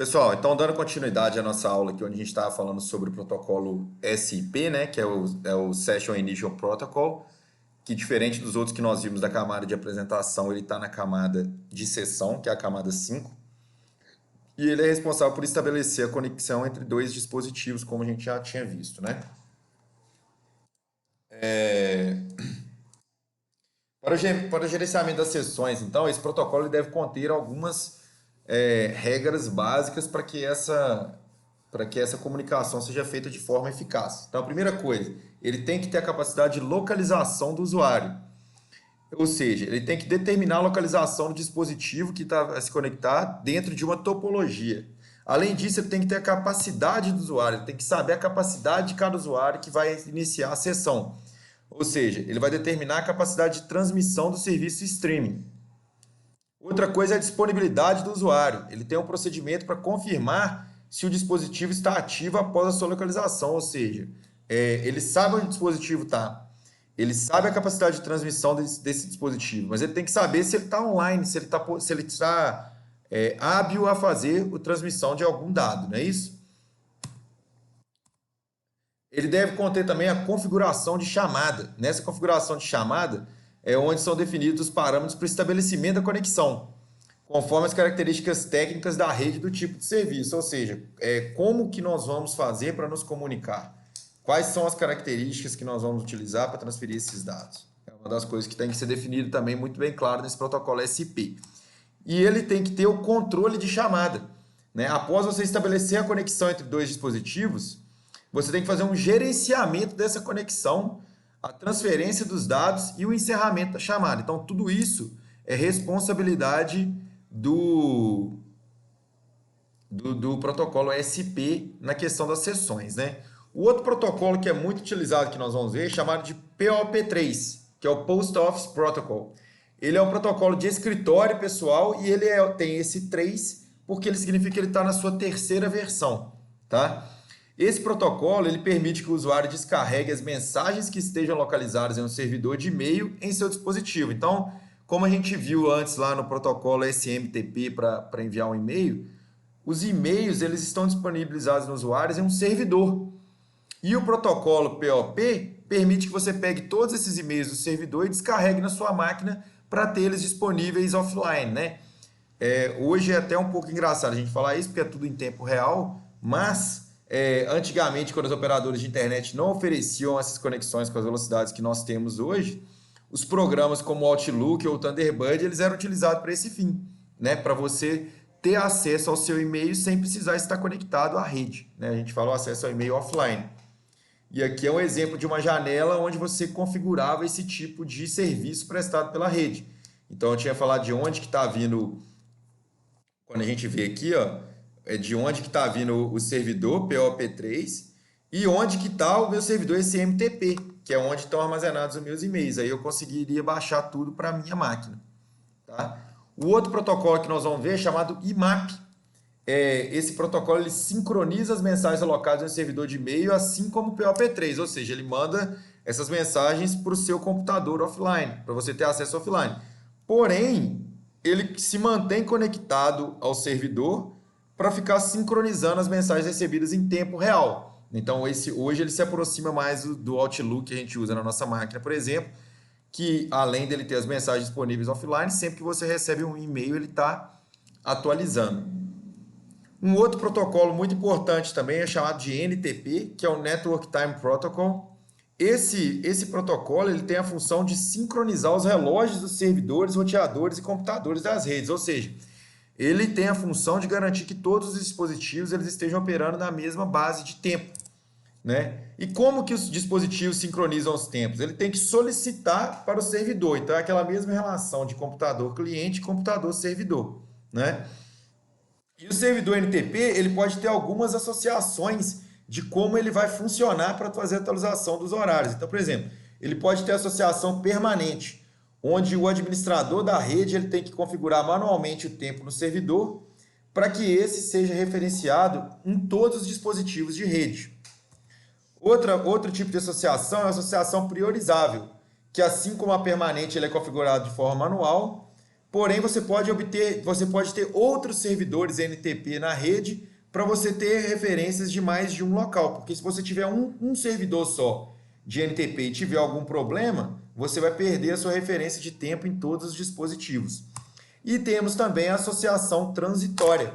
Pessoal, então dando continuidade à nossa aula aqui, onde a gente estava falando sobre o protocolo SIP, né, que é o Session Initial Protocol, que diferente dos outros que nós vimos da camada de apresentação, ele está na camada de sessão, que é a camada 5, e ele é responsável por estabelecer a conexão entre dois dispositivos, como a gente já tinha visto, né? Para o gerenciamento das sessões, então, esse protocolo ele deve conter algumas regras básicas para que essa comunicação seja feita de forma eficaz. Então, a primeira coisa, ele tem que ter a capacidade de localização do usuário. Ou seja, ele tem que determinar a localização do dispositivo que está a se conectar dentro de uma topologia. Além disso, ele tem que ter a capacidade do usuário, ele tem que saber a capacidade de cada usuário que vai iniciar a sessão. Ou seja, ele vai determinar a capacidade de transmissão do serviço streaming. Outra coisa é a disponibilidade do usuário. Ele tem um procedimento para confirmar se o dispositivo está ativo após a sua localização, ou seja, ele sabe onde o dispositivo está, ele sabe a capacidade de transmissão desse dispositivo, mas ele tem que saber se ele está online, se ele está hábil a fazer a transmissão de algum dado, não é isso? Ele deve conter também a configuração de chamada. Nessa configuração de chamada é onde são definidos os parâmetros para o estabelecimento da conexão, conforme as características técnicas da rede do tipo de serviço, ou seja, como que nós vamos fazer para nos comunicar, quais são as características que nós vamos utilizar para transferir esses dados. É uma das coisas que tem que ser definido também muito bem claro nesse protocolo SP. E ele tem que ter o controle de chamada, né? Após você estabelecer a conexão entre dois dispositivos, você tem que fazer um gerenciamento dessa conexão, a transferência dos dados e o encerramento da chamada. Então, tudo isso é responsabilidade do protocolo SP na questão das sessões, né? O outro protocolo que é muito utilizado, que nós vamos ver, é chamado de POP3, que é o Post Office Protocol. Ele é um protocolo de escritório pessoal e ele tem esse 3 porque ele significa que ele está na sua terceira versão, tá? Esse protocolo ele permite que o usuário descarregue as mensagens que estejam localizadas em um servidor de e-mail em seu dispositivo. Então, como a gente viu antes lá no protocolo SMTP para enviar um e-mail, os e-mails eles estão disponibilizados nos usuários em um servidor. E o protocolo POP permite que você pegue todos esses e-mails do servidor e descarregue na sua máquina para ter eles disponíveis offline, né? Hoje é até um pouco engraçado a gente falar isso, porque é tudo em tempo real, mas antigamente, quando os operadores de internet não ofereciam essas conexões com as velocidades que nós temos hoje, os programas como o Outlook ou o Thunderbird, eles eram utilizados para esse fim, né? Para você ter acesso ao seu e-mail sem precisar estar conectado à rede, né? A gente fala o acesso ao e-mail offline. E aqui é um exemplo de uma janela onde você configurava esse tipo de serviço prestado pela rede. Então, eu tinha falado de onde que está vindo, quando a gente vê aqui, ó, de onde que está vindo o servidor POP3 e onde que está o meu servidor SMTP, que é onde estão armazenados os meus e-mails. Aí eu conseguiria baixar tudo para a minha máquina. Tá? O outro protocolo que nós vamos ver é chamado IMAP. Esse protocolo ele sincroniza as mensagens alocadas no servidor de e-mail, assim como o POP3, ou seja, ele manda essas mensagens para o seu computador offline, para você ter acesso offline. Porém, ele se mantém conectado ao servidor para ficar sincronizando as mensagens recebidas em tempo real. Então, hoje ele se aproxima mais do Outlook que a gente usa na nossa máquina, por exemplo, que além dele ter as mensagens disponíveis offline, sempre que você recebe um e-mail, ele está atualizando. Um outro protocolo muito importante também é chamado de NTP, que é o Network Time Protocol. Esse protocolo ele tem a função de sincronizar os relógios dos servidores, roteadores e computadores das redes, ou seja, ele tem a função de garantir que todos os dispositivos eles estejam operando na mesma base de tempo, né? E como que os dispositivos sincronizam os tempos? Ele tem que solicitar para o servidor, então é aquela mesma relação de computador-cliente e computador-servidor, né? E o servidor NTP ele pode ter algumas associações de como ele vai funcionar para fazer a atualização dos horários. Então, por exemplo, ele pode ter associação permanente, onde o administrador da rede ele tem que configurar manualmente o tempo no servidor para que esse seja referenciado em todos os dispositivos de rede. Outro tipo de associação é a associação priorizável, que assim como a permanente ele é configurado de forma manual, porém você pode ter outros servidores NTP na rede para você ter referências de mais de um local, porque se você tiver um servidor só de NTP e tiver algum problema, você vai perder a sua referência de tempo em todos os dispositivos. E temos também a associação transitória,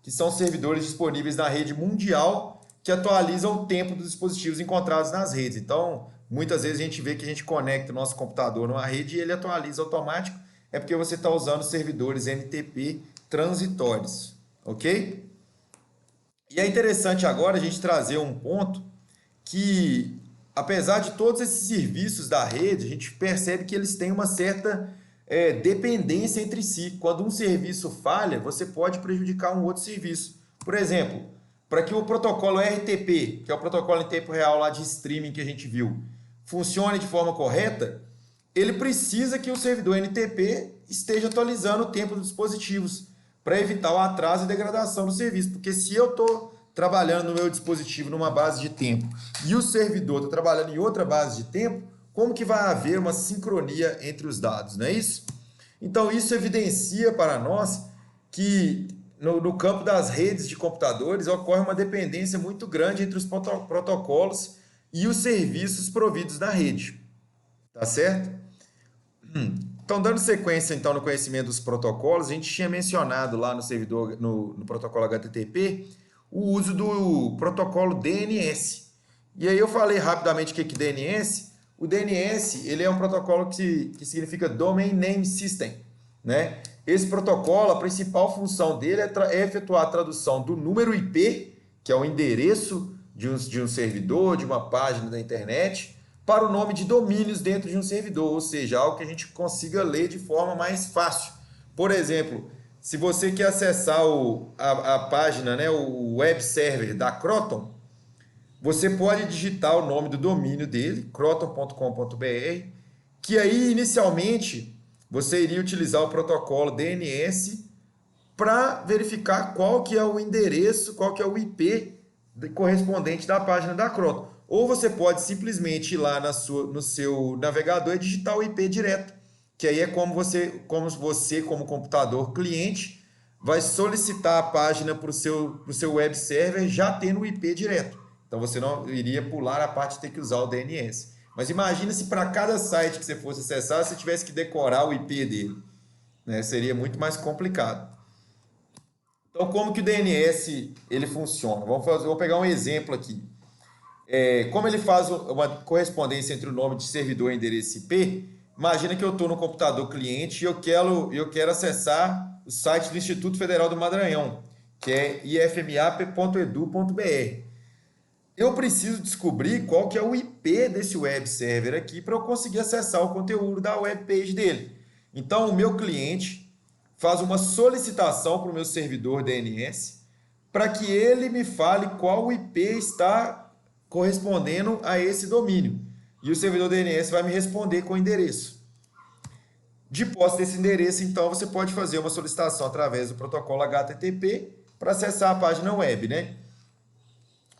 que são servidores disponíveis na rede mundial que atualizam o tempo dos dispositivos encontrados nas redes. Então, muitas vezes a gente vê que a gente conecta o nosso computador numa rede e ele atualiza automático, é porque você está usando servidores NTP transitórios, ok? E é interessante agora a gente trazer um ponto que, apesar de todos esses serviços da rede, a gente percebe que eles têm uma certa dependência entre si. Quando um serviço falha, você pode prejudicar um outro serviço. Por exemplo, para que o protocolo RTP, que é o protocolo em tempo real lá de streaming que a gente viu, funcione de forma correta, ele precisa que o servidor NTP esteja atualizando o tempo dos dispositivos para evitar o atraso e degradação do serviço. Porque se eu estou trabalhando no meu dispositivo numa base de tempo e o servidor está trabalhando em outra base de tempo, como que vai haver uma sincronia entre os dados, não é isso? Então, isso evidencia para nós que no campo das redes de computadores ocorre uma dependência muito grande entre os protocolos e os serviços providos na rede. Tá certo? Então, dando sequência então no conhecimento dos protocolos, a gente tinha mencionado lá no servidor, no protocolo HTTP, o uso do protocolo DNS. E aí eu falei rapidamente o que é DNS. O DNS ele é um protocolo que significa Domain Name System, né? Esse protocolo, a principal função dele é efetuar a tradução do número IP, que é o endereço de um servidor, de uma página da internet, para o nome de domínios dentro de um servidor, ou seja, algo que a gente consiga ler de forma mais fácil. Por exemplo, se você quer acessar a página, né, o web server da Croton, você pode digitar o nome do domínio dele, croton.com.br, que aí inicialmente você iria utilizar o protocolo DNS para verificar qual que é o endereço, qual que é o IP correspondente da página da Croton. Ou você pode simplesmente ir lá no seu navegador e digitar o IP direto, que aí é como você como computador cliente, vai solicitar a página para o seu web server já tendo o IP direto. Então você não iria pular a parte de ter que usar o DNS. Mas imagina se para cada site que você fosse acessar, você tivesse que decorar o IP dele, né? Seria muito mais complicado. Então, como que o DNS ele funciona? Vou pegar um exemplo aqui. Como ele faz uma correspondência entre o nome de servidor e endereço IP, imagina que eu estou no computador cliente e eu quero acessar o site do Instituto Federal do Maranhão, que é ifmap.edu.br. Eu preciso descobrir qual que é o IP desse web server aqui para eu conseguir acessar o conteúdo da web page dele. Então, o meu cliente faz uma solicitação para o meu servidor DNS para que ele me fale qual o IP está correspondendo a esse domínio. E o servidor DNS vai me responder com o endereço. De posse desse endereço, então, você pode fazer uma solicitação através do protocolo HTTP para acessar a página web, né?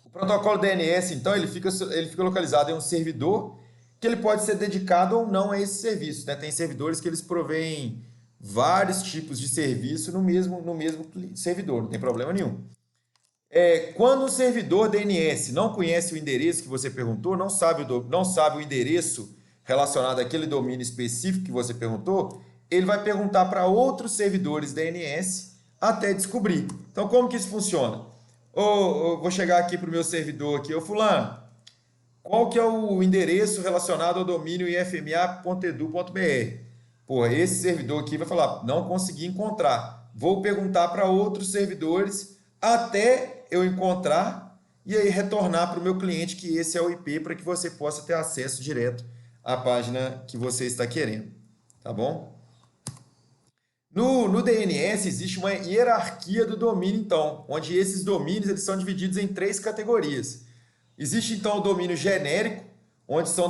O protocolo DNS, então, ele fica localizado em um servidor que ele pode ser dedicado ou não a esse serviço, né? Tem servidores que eles provêm vários tipos de serviço no mesmo servidor, não tem problema nenhum. Quando o servidor DNS não conhece o endereço que você perguntou, não sabe o endereço relacionado àquele domínio específico que você perguntou, ele vai perguntar para outros servidores DNS até descobrir. Então, como que isso funciona? Vou chegar aqui para o meu servidor aqui, fulano, qual que é o endereço relacionado ao domínio ifma.edu.br? Pô, esse servidor aqui vai falar, não consegui encontrar. Vou perguntar para outros servidores até eu encontrar e aí retornar para o meu cliente que esse é o IP para que você possa ter acesso direto à página que você está querendo, tá bom? No DNS existe uma hierarquia do domínio, então, onde esses domínios eles são divididos em 3 categorias. Existe, então, o domínio genérico, onde são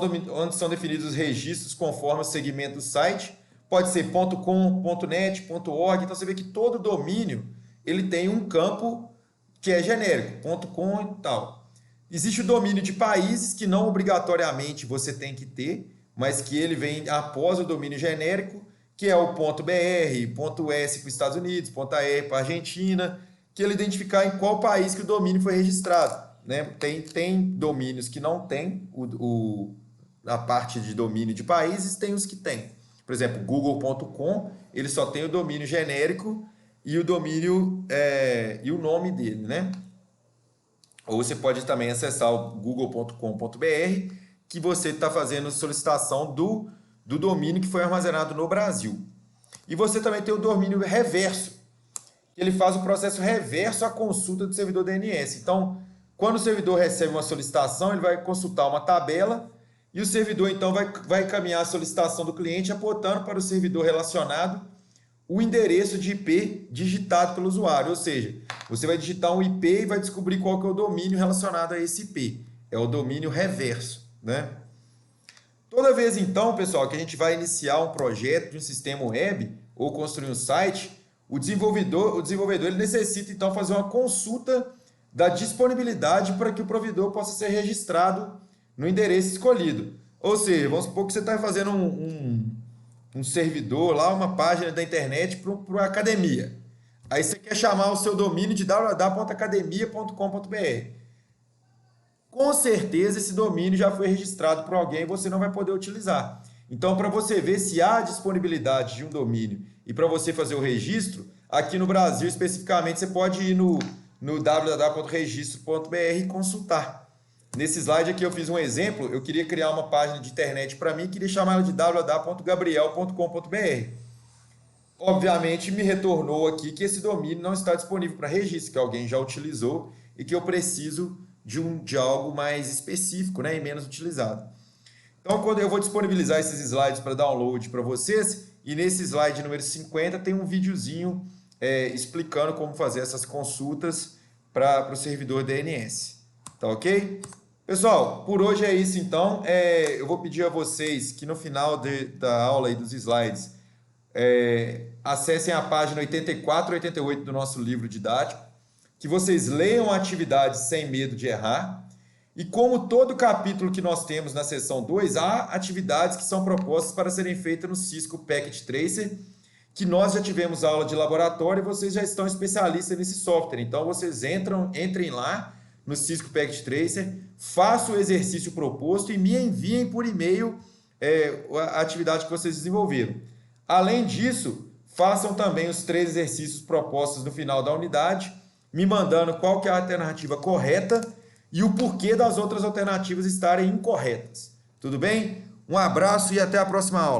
definidos os registros conforme o segmento do site. Pode ser .com, .net, .org. Então, você vê que todo domínio ele tem um campo que é genérico, .com e tal. Existe o domínio de países, que não obrigatoriamente você tem que ter, mas que ele vem após o domínio genérico, que é o .br, .s para os Estados Unidos, .er para a Argentina, que ele identificar em qual país que o domínio foi registrado, né? Tem domínios que não tem a parte de domínio de países, tem os que tem. Por exemplo, google.com, ele só tem o domínio genérico e o domínio e o nome dele, né? Ou você pode também acessar o google.com.br, que você está fazendo solicitação do domínio que foi armazenado no Brasil. E você também tem o domínio reverso, que ele faz o processo reverso à consulta do servidor DNS. Então, quando o servidor recebe uma solicitação, ele vai consultar uma tabela e o servidor, então, vai encaminhar a solicitação do cliente apontando para o servidor relacionado o endereço de IP digitado pelo usuário. Ou seja, você vai digitar um IP e vai descobrir qual que é o domínio relacionado a esse IP. É o domínio reverso, né? Toda vez, então, pessoal, que a gente vai iniciar um projeto de um sistema web ou construir um site, o desenvolvedor ele necessita, então, fazer uma consulta da disponibilidade para que o provedor possa ser registrado no endereço escolhido. Ou seja, vamos supor que você está fazendo um servidor lá, uma página da internet para uma academia. Aí você quer chamar o seu domínio de www.academia.com.br. Com certeza esse domínio já foi registrado por alguém e você não vai poder utilizar. Então, para você ver se há disponibilidade de um domínio e para você fazer o registro, aqui no Brasil especificamente, você pode ir no www.registro.br e consultar. Nesse slide aqui eu fiz um exemplo, eu queria criar uma página de internet para mim, queria chamar ela de www.gabriel.com.br. Obviamente me retornou aqui que esse domínio não está disponível para registro, que alguém já utilizou e que eu preciso de algo mais específico, né, e menos utilizado. Então, quando eu vou disponibilizar esses slides para download para vocês, e nesse slide número 50 tem um videozinho explicando como fazer essas consultas para o servidor DNS. Tá ok? Pessoal, por hoje é isso então. Eu vou pedir a vocês que no final da aula e dos slides acessem a página 84 e 88 do nosso livro didático, que vocês leiam a atividade sem medo de errar. E como todo capítulo que nós temos na seção 2, há atividades que são propostas para serem feitas no Cisco Packet Tracer, que nós já tivemos aula de laboratório e vocês já estão especialistas nesse software. Então, vocês entrem lá no Cisco Packet Tracer, façam o exercício proposto e me enviem por e-mail a atividade que vocês desenvolveram. Além disso, façam também os 3 exercícios propostos no final da unidade, me mandando qual que é a alternativa correta e o porquê das outras alternativas estarem incorretas. Tudo bem? Um abraço e até a próxima aula.